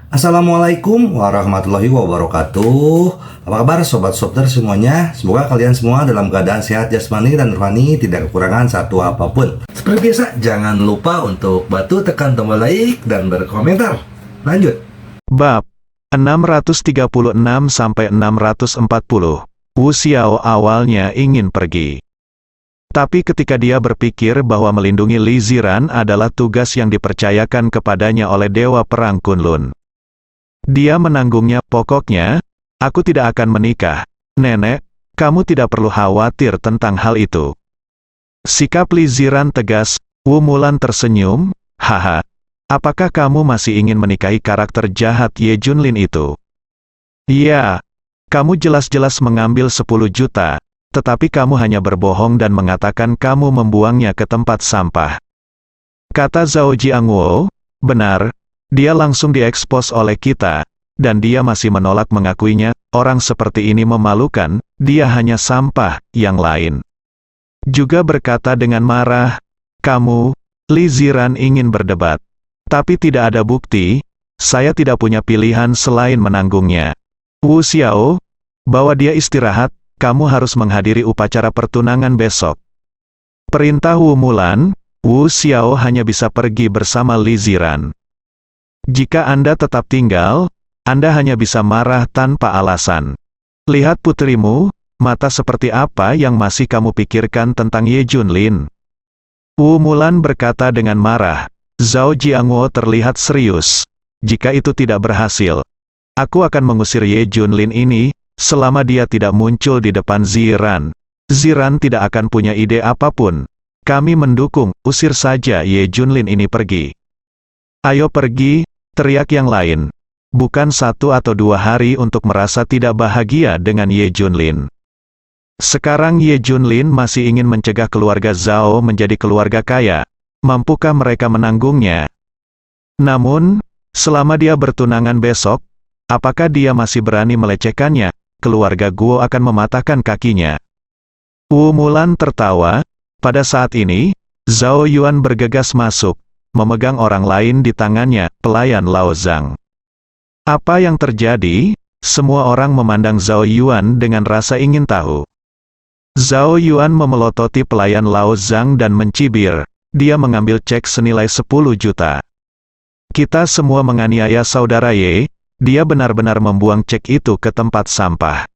Assalamualaikum warahmatullahi wabarakatuh. Apa kabar sobat Sopter semuanya? Semoga kalian semua dalam keadaan sehat jasmani dan rohani, tidak kekurangan satu apapun. Seperti biasa, jangan lupa untuk bantu tekan tombol like dan berkomentar. Lanjut. Bab 636-640. Wu Xiao awalnya ingin pergi. Tapi ketika dia berpikir bahwa melindungi Li Ziran adalah tugas yang dipercayakan kepadanya oleh Dewa Perang Kunlun, dia menanggungnya. Pokoknya, aku tidak akan menikah. Nenek, kamu tidak perlu khawatir tentang hal itu. Sikap Li Ziran tegas. Wu Mulan tersenyum. Haha, apakah kamu masih ingin menikahi karakter jahat Ye Junlin itu? Ya, kamu jelas-jelas mengambil 10 juta, tetapi kamu hanya berbohong dan mengatakan kamu membuangnya ke tempat sampah. Kata Zhao Jiangwo, benar. Dia langsung diekspos oleh kita, dan dia masih menolak mengakuinya. Orang seperti ini memalukan, dia hanya sampah. Yang lain juga berkata dengan marah, kamu, Li Ziran ingin berdebat. Tapi tidak ada bukti, saya tidak punya pilihan selain menanggungnya. Wu Xiao, bawa dia istirahat, kamu harus menghadiri upacara pertunangan besok. Perintah Wu Mulan. Wu Xiao hanya bisa pergi bersama Li Ziran. Jika Anda tetap tinggal, Anda hanya bisa marah tanpa alasan. Lihat putrimu, mata seperti apa yang masih kamu pikirkan tentang Ye Junlin? Wu Mulan berkata dengan marah. Zhao Jiangwo terlihat serius. Jika itu tidak berhasil, aku akan mengusir Ye Junlin ini, selama dia tidak muncul di depan Ziran. Ziran tidak akan punya ide apapun. Kami mendukung, usir saja Ye Junlin ini pergi. Ayo pergi, teriak yang lain. Bukan 1 atau 2 hari untuk merasa tidak bahagia dengan Ye Junlin. Sekarang Ye Junlin masih ingin mencegah keluarga Zhao menjadi keluarga kaya. Mampukah mereka menanggungnya? Namun, selama dia bertunangan besok, apakah dia masih berani melecehkannya? Keluarga Guo akan mematahkan kakinya. Wu Mulan tertawa. Pada saat ini, Zhao Yuan bergegas masuk, memegang orang lain di tangannya, pelayan Lao Zhang. Apa yang terjadi? Semua orang memandang Zhao Yuan dengan rasa ingin tahu. Zhao Yuan memelototi pelayan Lao Zhang dan mencibir. Dia mengambil cek senilai 10 juta. Kita semua menganiaya saudara Ye, dia benar-benar membuang cek itu ke tempat sampah.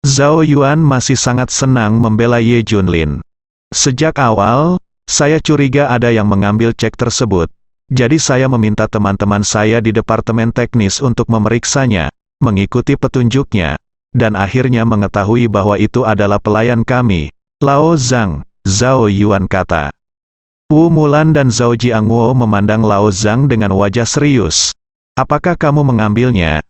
Zhao Yuan masih sangat senang membela Ye Junlin. Sejak awal, saya curiga ada yang mengambil cek tersebut. Jadi saya meminta teman-teman saya di departemen teknis untuk memeriksanya, mengikuti petunjuknya, dan akhirnya mengetahui bahwa itu adalah pelayan kami, Lao Zhang. Zhao Yuan kata. Wu Mulan dan Zhao Jiangwo memandang Lao Zhang dengan wajah serius. Apakah kamu mengambilnya?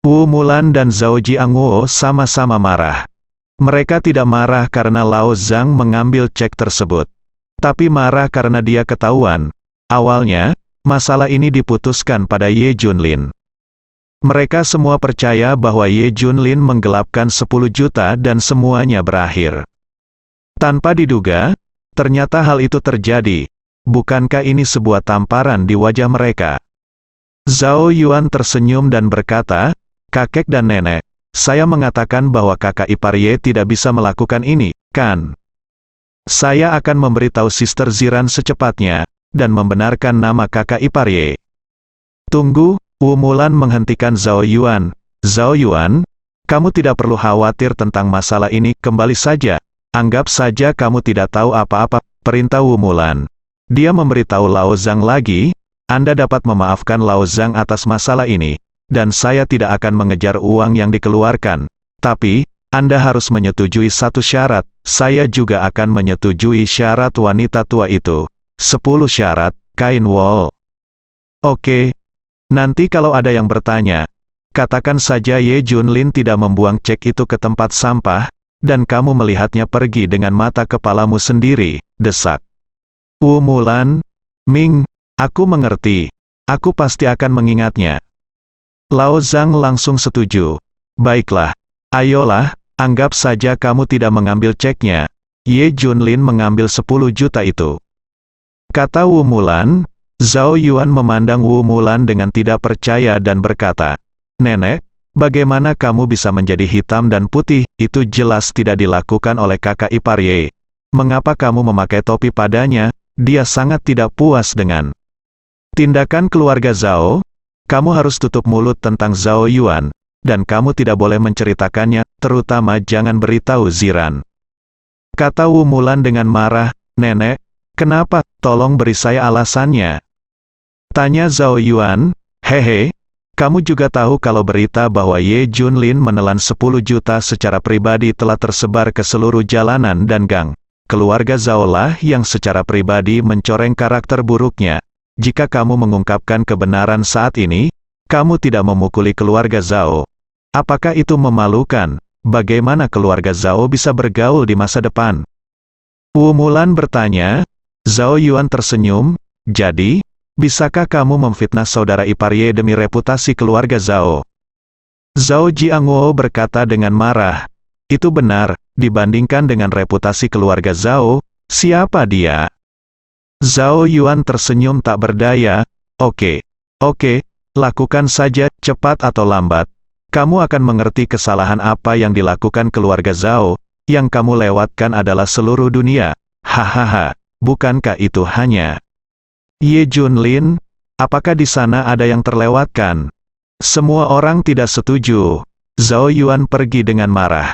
Wu Mulan dan Zhao Jiangwo sama-sama marah. Mereka tidak marah karena Lao Zhang mengambil cek tersebut, tapi marah karena dia ketahuan. Awalnya, masalah ini diputuskan pada Ye Junlin. Mereka semua percaya bahwa Ye Junlin menggelapkan 10 juta dan semuanya berakhir. Tanpa diduga, ternyata hal itu terjadi. Bukankah ini sebuah tamparan di wajah mereka? Zhao Yuan tersenyum dan berkata, kakek dan nenek, saya mengatakan bahwa kakak ipar Ye tidak bisa melakukan ini, kan? Saya akan memberitahu Sister Ziran secepatnya, dan membenarkan nama kakak ipar Ye. Tunggu, Wu Mulan menghentikan Zhao Yuan. Zhao Yuan, kamu tidak perlu khawatir tentang masalah ini, kembali saja. Anggap saja kamu tidak tahu apa-apa, perintah Wu Mulan. Dia memberitahu Lao Zhang lagi, Anda dapat memaafkan Lao Zhang atas masalah ini. Dan saya tidak akan mengejar uang yang dikeluarkan. Tapi, Anda harus menyetujui satu syarat. Saya juga akan menyetujui syarat wanita tua itu. 10 syarat, kain wol. Oke. Nanti kalau ada yang bertanya, katakan saja Ye Junlin tidak membuang cek itu ke tempat sampah, dan kamu melihatnya pergi dengan mata kepalamu sendiri, desak Wu Mulan. Ming, aku mengerti. Aku pasti akan mengingatnya. Lao Zhang langsung setuju. Baiklah, ayolah, anggap saja kamu tidak mengambil ceknya. Ye Junlin mengambil 10 juta itu. Kata Wu Mulan, Zhao Yuan memandang Wu Mulan dengan tidak percaya dan berkata, "Nenek, bagaimana kamu bisa menjadi hitam dan putih? Itu jelas tidak dilakukan oleh kakak ipar Ye. Mengapa kamu memakai topi padanya?" Dia sangat tidak puas dengan tindakan keluarga Zhao. "Kamu harus tutup mulut tentang Zhao Yuan, dan kamu tidak boleh menceritakannya, terutama jangan beritahu Ziran," kata Wu Mulan dengan marah. "Nenek, kenapa? Tolong beri saya alasannya," tanya Zhao Yuan. "Hehe, kamu juga tahu kalau berita bahwa Ye Junlin menelan 10 juta secara pribadi telah tersebar ke seluruh jalanan dan gang. Keluarga Zhao lah yang secara pribadi mencoreng karakter buruknya. Jika kamu mengungkapkan kebenaran saat ini, kamu tidak memukuli keluarga Zhao. Apakah itu memalukan? Bagaimana keluarga Zhao bisa bergaul di masa depan?" Wu Mulan bertanya. Zhao Yuan tersenyum. "Jadi, bisakah kamu memfitnah saudara ipar Ye demi reputasi keluarga Zhao?" Zhao Jiangwo berkata dengan marah. "Itu benar, dibandingkan dengan reputasi keluarga Zhao, siapa dia?" Zhao Yuan tersenyum tak berdaya. Oke, lakukan saja, cepat atau lambat. Kamu akan mengerti kesalahan apa yang dilakukan keluarga Zhao. Yang kamu lewatkan adalah seluruh dunia. Hahaha, bukankah itu hanya Ye Junlin? Apakah di sana ada yang terlewatkan?" Semua orang tidak setuju. Zhao Yuan pergi dengan marah.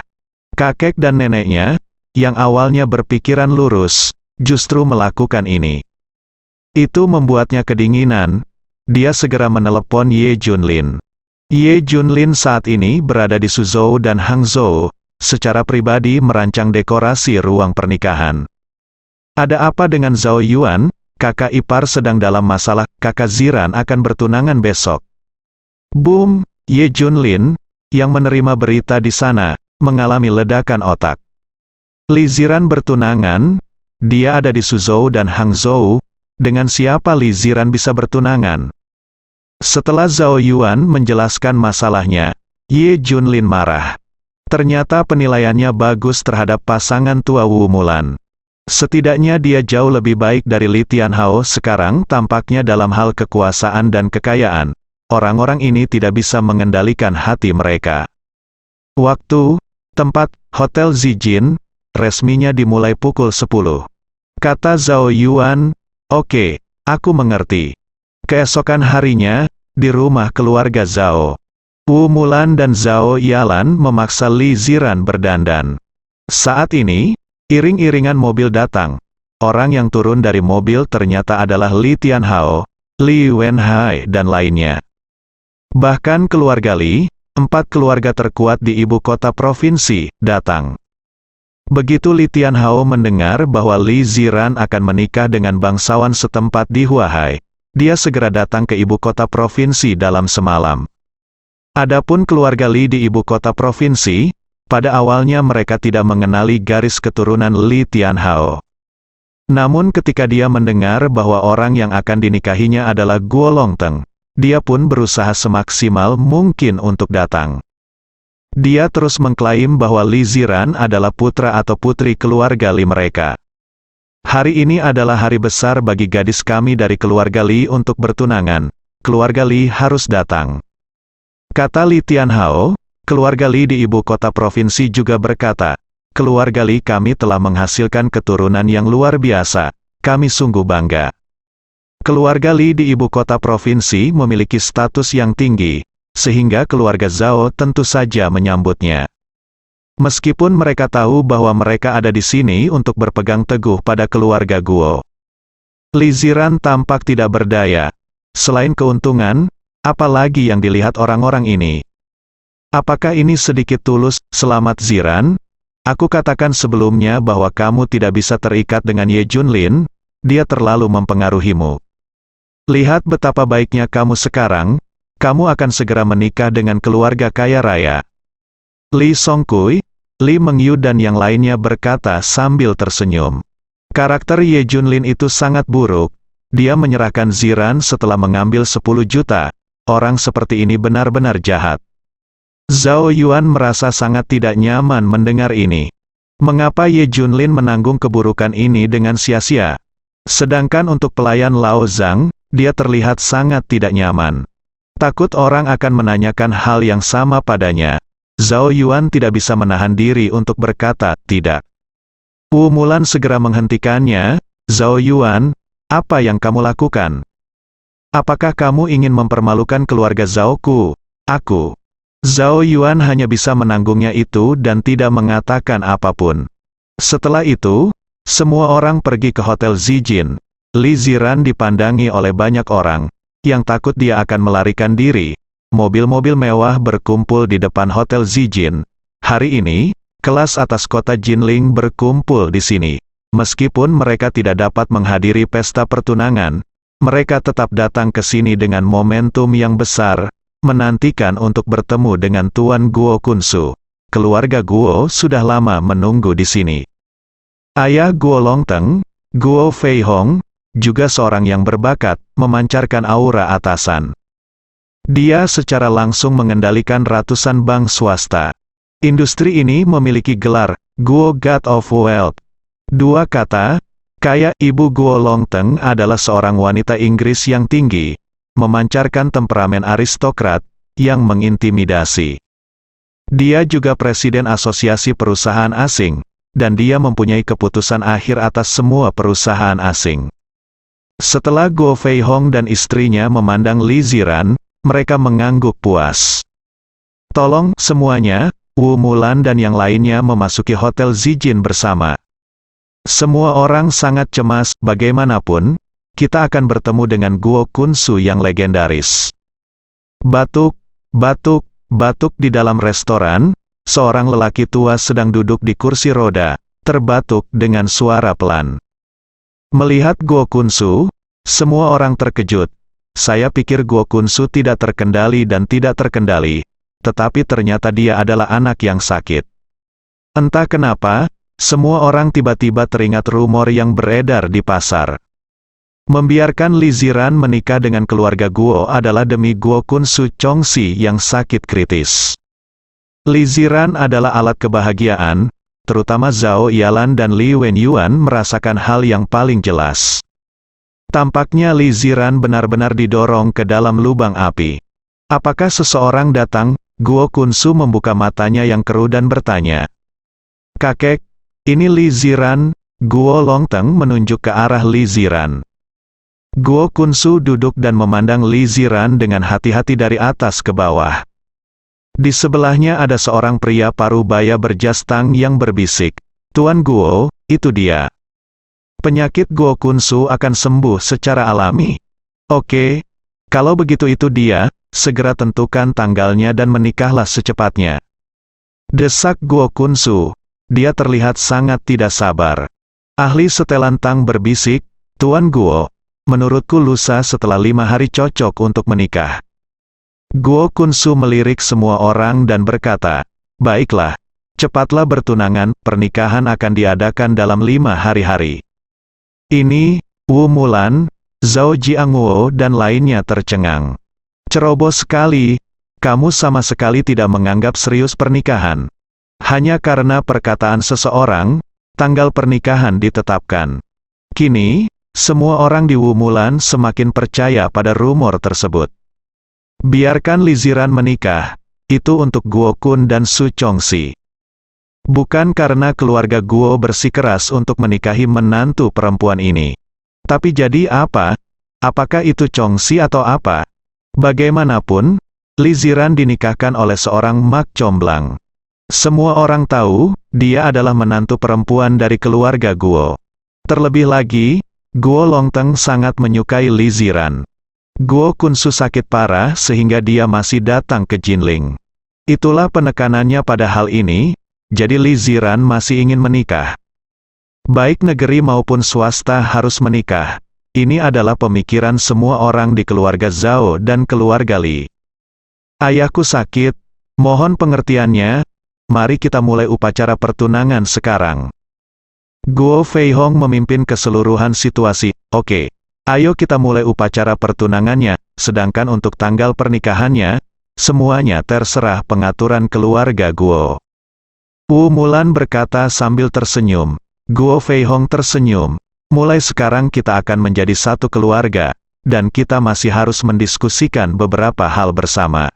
Kakek dan neneknya, yang awalnya berpikiran lurus, justru melakukan ini. Itu membuatnya kedinginan. Dia segera menelepon Ye Junlin. Ye Junlin saat ini berada di Suzhou dan Hangzhou, secara pribadi merancang dekorasi ruang pernikahan. "Ada apa dengan Zhao Yuan? Kakak ipar sedang dalam masalah. Kakak Ziran akan bertunangan besok." Boom! Ye Junlin, yang menerima berita di sana, mengalami ledakan otak. Li Ziran bertunangan? Dia ada di Suzhou dan Hangzhou. Dengan siapa Li Ziran bisa bertunangan? Setelah Zhao Yuan menjelaskan masalahnya, Ye Junlin marah. Ternyata penilaiannya bagus terhadap pasangan tua Wu Mulan. Setidaknya dia jauh lebih baik dari Li Tianhao sekarang. Tampaknya dalam hal kekuasaan dan kekayaan, orang-orang ini tidak bisa mengendalikan hati mereka. Waktu, tempat, Hotel Zijin, resminya dimulai pukul 10. Kata Zhao Yuan. "Oke, aku mengerti." Keesokan harinya, di rumah keluarga Zhao, Wu Mulan dan Zhao Yalan memaksa Li Ziran berdandan. Saat ini, iring-iringan mobil datang. Orang yang turun dari mobil ternyata adalah Li Tianhao, Li Wenhai dan lainnya. Bahkan keluarga Li, 4 keluarga terkuat di ibu kota provinsi, datang. Begitu Li Tianhao mendengar bahwa Li Ziran akan menikah dengan bangsawan setempat di Huahai, dia segera datang ke ibu kota provinsi dalam semalam. Adapun keluarga Li di ibu kota provinsi, pada awalnya mereka tidak mengenali garis keturunan Li Tianhao. Namun ketika dia mendengar bahwa orang yang akan dinikahinya adalah Guo Longteng, dia pun berusaha semaksimal mungkin untuk datang. Dia terus mengklaim bahwa Li Ziran adalah putra atau putri keluarga Li mereka. "Hari ini adalah hari besar bagi gadis kami dari keluarga Li untuk bertunangan. Keluarga Li harus datang," kata Li Tianhao. Keluarga Li di ibu kota provinsi juga berkata, "Keluarga Li kami telah menghasilkan keturunan yang luar biasa. Kami sungguh bangga." Keluarga Li di ibu kota provinsi memiliki status yang tinggi, sehingga keluarga Zhao tentu saja menyambutnya. Meskipun mereka tahu bahwa mereka ada di sini untuk berpegang teguh pada keluarga Guo. Li Ziran tampak tidak berdaya. Selain keuntungan, apa lagi yang dilihat orang-orang ini? Apakah ini sedikit tulus? "Selamat Ziran. Aku katakan sebelumnya bahwa kamu tidak bisa terikat dengan Ye Junlin. Dia terlalu mempengaruhimu. Lihat betapa baiknya kamu sekarang. Kamu akan segera menikah dengan keluarga kaya raya." Li Songkui, Li Mengyu dan yang lainnya berkata sambil tersenyum. Karakter Ye Junlin itu sangat buruk. Dia menyerahkan Ziran setelah mengambil 10 juta. Orang seperti ini benar-benar jahat. Zhao Yuan merasa sangat tidak nyaman mendengar ini. Mengapa Ye Junlin menanggung keburukan ini dengan sia-sia? Sedangkan untuk pelayan Lao Zhang, dia terlihat sangat tidak nyaman. Takut orang akan menanyakan hal yang sama padanya. Zhao Yuan tidak bisa menahan diri untuk berkata, tidak. Wu Mulan segera menghentikannya. Zhao Yuan, apa yang kamu lakukan? Apakah kamu ingin mempermalukan keluarga Zhaoku? Aku. Zhao Yuan hanya bisa menanggungnya itu dan tidak mengatakan apapun. Setelah itu, semua orang pergi ke Hotel Zijin. Li Ziran dipandangi oleh banyak orang, yang takut dia akan melarikan diri. Mobil-mobil mewah berkumpul di depan Hotel Zijin. Hari ini, kelas atas kota Jinling berkumpul di sini. Meskipun mereka tidak dapat menghadiri pesta pertunangan, mereka tetap datang ke sini dengan momentum yang besar, menantikan untuk bertemu dengan Tuan Guo Kunsu. Keluarga Guo sudah lama menunggu di sini. Ayah Guo Longteng, Guo Fei Hong, juga seorang yang berbakat, memancarkan aura atasan. Dia secara langsung mengendalikan ratusan bank swasta. Industri ini memiliki gelar, Guo God of Wealth. Dua kata, kaya. Ibu Guo Longteng adalah seorang wanita Inggris yang tinggi, memancarkan temperamen aristokrat, yang mengintimidasi. Dia juga presiden asosiasi perusahaan asing, dan dia mempunyai keputusan akhir atas semua perusahaan asing. Setelah Guo Fei Hong dan istrinya memandang Li Ziran, mereka mengangguk puas. Tolong, semuanya, Wu Mulan dan yang lainnya memasuki Hotel Zijin bersama. Semua orang sangat cemas, bagaimanapun, kita akan bertemu dengan Guo Kunsu yang legendaris. Batuk, batuk, batuk di dalam restoran, seorang lelaki tua sedang duduk di kursi roda, terbatuk dengan suara pelan. Melihat Guo Kunsu, semua orang terkejut. Saya pikir Guo Kunsu tidak terkendali dan tidak terkendali, tetapi ternyata dia adalah anak yang sakit. Entah kenapa, semua orang tiba-tiba teringat rumor yang beredar di pasar. Membiarkan Li Ziran menikah dengan keluarga Guo adalah demi Guo Kunsu Chongxi yang sakit kritis. Li Ziran adalah alat kebahagiaan, terutama Zhao Yalan dan Li Wenyuan merasakan hal yang paling jelas. Tampaknya Li Ziran benar-benar didorong ke dalam lubang api. Apakah seseorang datang? Guo Kunsu membuka matanya yang keruh dan bertanya. Kakek, ini Li Ziran. Guo Longteng menunjuk ke arah Li Ziran. Guo Kunsu duduk dan memandang Li Ziran dengan hati-hati dari atas ke bawah. Di sebelahnya ada seorang pria parubaya berjas tang yang berbisik. Tuan Guo, itu dia. Penyakit Guo Kunsu akan sembuh secara alami. Oke, kalau begitu itu dia, segera tentukan tanggalnya dan menikahlah secepatnya. Desak Guo Kunsu. Dia terlihat sangat tidak sabar. Ahli setelan tang berbisik, Tuan Guo, menurutku lusa setelah 5 hari cocok untuk menikah. Guo Kunsu melirik semua orang dan berkata, baiklah, cepatlah bertunangan, pernikahan akan diadakan dalam 5 hari. Ini, Wu Mulan, Zhao Jiangwo dan lainnya tercengang. Ceroboh sekali, kamu sama sekali tidak menganggap serius pernikahan. Hanya karena perkataan seseorang, tanggal pernikahan ditetapkan. Kini, semua orang di Wu Mulan semakin percaya pada rumor tersebut. Biarkan Li Ziran menikah, itu untuk Guo Kun dan Su Chongxi. Bukan karena keluarga Guo bersikeras untuk menikahi menantu perempuan ini. Tapi jadi apa? Apakah itu Chongxi atau apa? Bagaimanapun, Li Ziran dinikahkan oleh seorang mak comblang. Semua orang tahu, dia adalah menantu perempuan dari keluarga Guo. Terlebih lagi, Guo Longteng sangat menyukai Li Ziran. Guo Kunsu sakit parah sehingga dia masih datang ke Jinling. Itulah penekanannya pada hal ini, jadi Li Ziran masih ingin menikah. Baik negeri maupun swasta harus menikah. Ini adalah pemikiran semua orang di keluarga Zhao dan keluarga Li. Ayahku sakit, mohon pengertiannya. Mari kita mulai upacara pertunangan sekarang. Guo Fei Hong memimpin keseluruhan situasi. Oke, ayo kita mulai upacara pertunangannya, sedangkan untuk tanggal pernikahannya, semuanya terserah pengaturan keluarga Guo. Wu Mulan berkata sambil tersenyum. Guo Fei Hong tersenyum. Mulai sekarang kita akan menjadi satu keluarga. dan kita masih harus mendiskusikan beberapa hal bersama.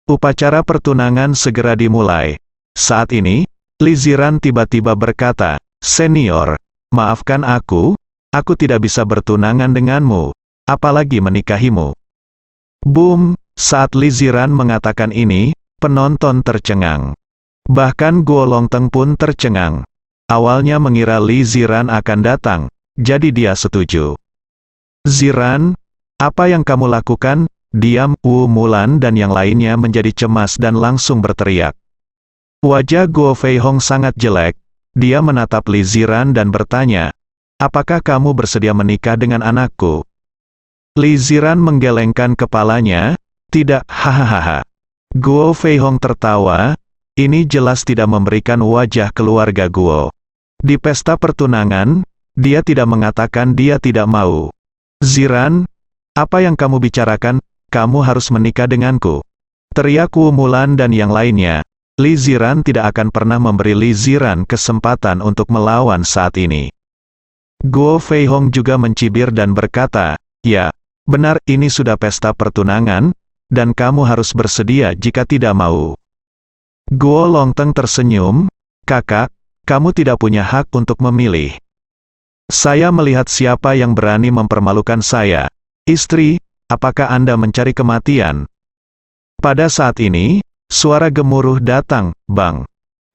Upacara pertunangan segera dimulai. Saat ini, Li Ziran tiba-tiba berkata, "Senior, maafkan aku tidak bisa bertunangan denganmu, apalagi menikahimu." Boom, saat Li Ziran mengatakan ini, penonton tercengang. Bahkan Guo Longteng pun tercengang. Awalnya mengira Li Ziran akan datang, jadi dia setuju. "Ziran, apa yang kamu lakukan?" Diam, Wu Mulan dan yang lainnya menjadi cemas dan langsung berteriak. Wajah Guo Feihong sangat jelek. Dia menatap Li Ziran dan bertanya, "Apakah kamu bersedia menikah dengan anakku?" Li Ziran menggelengkan kepalanya, "Tidak, hahaha." Guo Feihong tertawa, ini jelas tidak memberikan wajah keluarga Guo. Di pesta pertunangan, dia tidak mengatakan dia tidak mau. "Ziran, apa yang kamu bicarakan? Kamu harus menikah denganku," teriak Wu Mulan dan yang lainnya. Li Ziran tidak akan pernah memberi Li Ziran kesempatan untuk melawan saat ini. Guo Feihong juga mencibir dan berkata, "Ya, benar, ini sudah pesta pertunangan, dan kamu harus bersedia jika tidak mau." Guo Longteng tersenyum, "Kakak, kamu tidak punya hak untuk memilih. Saya melihat siapa yang berani mempermalukan saya. Istri, apakah Anda mencari kematian?" Pada saat ini, suara gemuruh datang, "Bang!"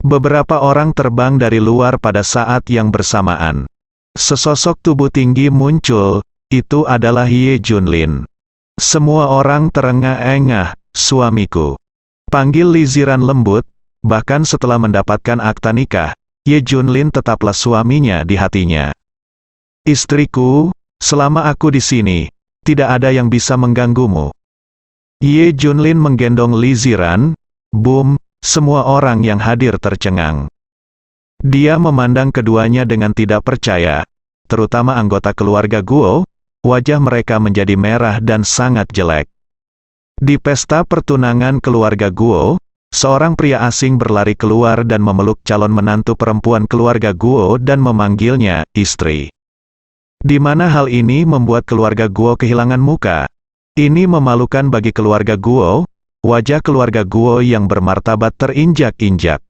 Beberapa orang terbang dari luar pada saat yang bersamaan. Sesosok tubuh tinggi muncul, itu adalah Ye Junlin. Semua orang terengah-engah, "Suamiku." Panggil Li Ziran lembut, bahkan setelah mendapatkan akta nikah, Ye Junlin tetaplah suaminya di hatinya. "Istriku, selama aku di sini, tidak ada yang bisa mengganggumu." Ye Junlin menggendong Li Ziran. Boom, semua orang yang hadir tercengang. Dia memandang keduanya dengan tidak percaya, terutama anggota keluarga Guo, wajah mereka menjadi merah dan sangat jelek. Di pesta pertunangan keluarga Guo, seorang pria asing berlari keluar dan memeluk calon menantu perempuan keluarga Guo dan memanggilnya istri. Di mana hal ini membuat keluarga Guo kehilangan muka. Ini memalukan bagi keluarga Guo, wajah keluarga Guo yang bermartabat terinjak-injak.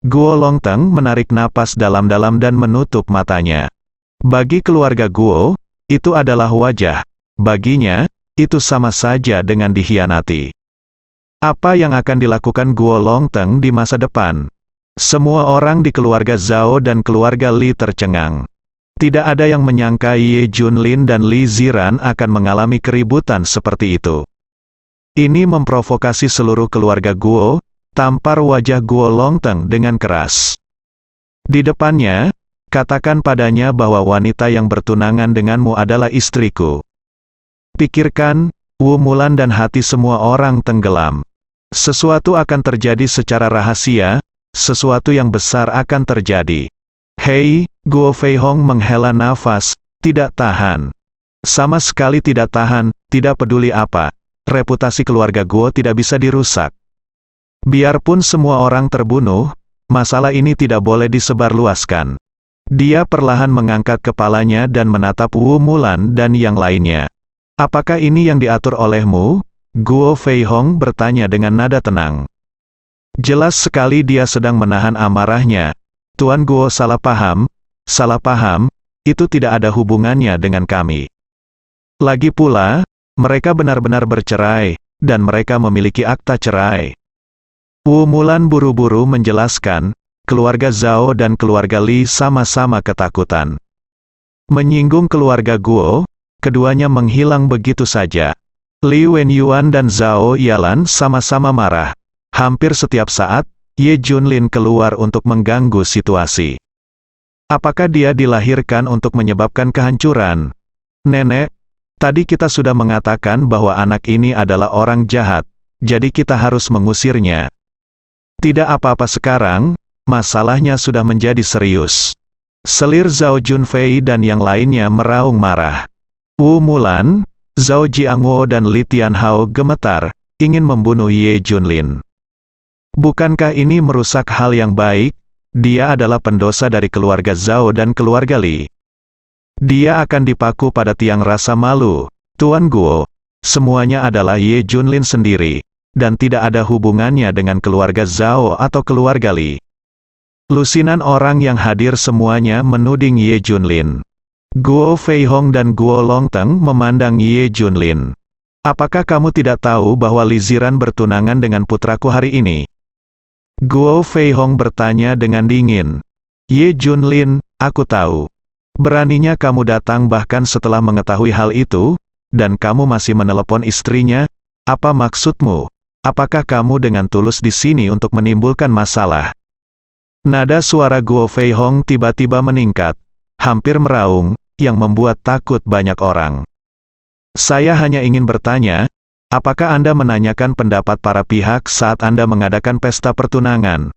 Guo Longteng menarik napas dalam-dalam dan menutup matanya. Bagi keluarga Guo, itu adalah wajah. Baginya, itu sama saja dengan dikhianati. Apa yang akan dilakukan Guo Longteng di masa depan? Semua orang di keluarga Zhao dan keluarga Li tercengang. Tidak ada yang menyangka Ye Junlin dan Li Ziran akan mengalami keributan seperti itu. Ini memprovokasi seluruh keluarga Guo, tampar wajah Guo Longteng dengan keras. "Di depannya, katakan padanya bahwa wanita yang bertunangan denganmu adalah istriku." Pikirkan, Wu Mulan dan hati semua orang tenggelam. Sesuatu akan terjadi secara rahasia, sesuatu yang besar akan terjadi. "Hei," Guo Feihong menghela nafas, "tidak tahan. Sama sekali tidak tahan, tidak peduli apa. Reputasi keluarga Guo tidak bisa dirusak. Biarpun semua orang terbunuh, masalah ini tidak boleh disebarluaskan." Dia perlahan mengangkat kepalanya dan menatap Wu Mulan dan yang lainnya. "Apakah ini yang diatur olehmu?" Guo Feihong bertanya dengan nada tenang. Jelas sekali dia sedang menahan amarahnya. "Tuan Guo salah paham, itu tidak ada hubungannya dengan kami. Lagi pula, mereka benar-benar bercerai, dan mereka memiliki akta cerai." Wu Mulan buru-buru menjelaskan, keluarga Zhao dan keluarga Li sama-sama ketakutan. Menyinggung keluarga Guo, keduanya menghilang begitu saja. Li Wenyuan dan Zhao Yalan sama-sama marah. Hampir setiap saat, Ye Junlin keluar untuk mengganggu situasi. Apakah dia dilahirkan untuk menyebabkan kehancuran? "Nenek, tadi kita sudah mengatakan bahwa anak ini adalah orang jahat, jadi kita harus mengusirnya." "Tidak apa-apa sekarang, masalahnya sudah menjadi serius." Selir Zhao Junfei dan yang lainnya meraung marah. Wu Mulan, Zhao Jiangwo dan Li Tianhao gemetar, ingin membunuh Ye Junlin. Bukankah ini merusak hal yang baik? Dia adalah pendosa dari keluarga Zhao dan keluarga Li. Dia akan dipaku pada tiang rasa malu. Tuan Guo, semuanya adalah Ye Junlin sendiri, dan tidak ada hubungannya dengan keluarga Zhao atau keluarga Li. Lusinan orang yang hadir semuanya menuding Ye Junlin. Guo Feihong dan Guo Longteng memandang Ye Junlin. Apakah kamu tidak tahu bahwa Li Ziran bertunangan dengan putraku hari ini? Guo Feihong bertanya dengan dingin. Ye Junlin, aku tahu. Beraninya kamu datang bahkan setelah mengetahui hal itu, dan kamu masih menelepon istrinya? Apa maksudmu? Apakah kamu dengan tulus di sini untuk menimbulkan masalah? Nada suara Guo Feihong tiba-tiba meningkat, hampir meraung, yang membuat takut banyak orang. Saya hanya ingin bertanya, apakah Anda menanyakan pendapat para pihak saat Anda mengadakan pesta pertunangan?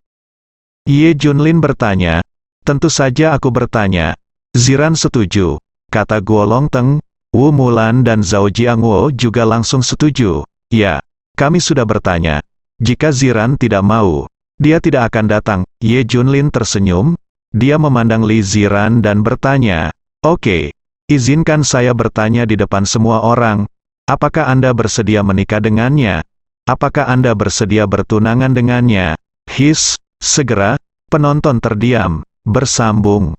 Ye Junlin bertanya, tentu saja aku bertanya. Ziran setuju, kata Guo Longteng. Wu Mulan dan Zhao Jiangwo juga langsung setuju. Ya, kami sudah bertanya. Jika Ziran tidak mau, dia tidak akan datang. Ye Junlin tersenyum. Dia memandang Li Ziran dan bertanya, oke. Izinkan saya bertanya di depan semua orang, apakah Anda bersedia menikah dengannya? Apakah Anda bersedia bertunangan dengannya? Segera, penonton terdiam, bersambung.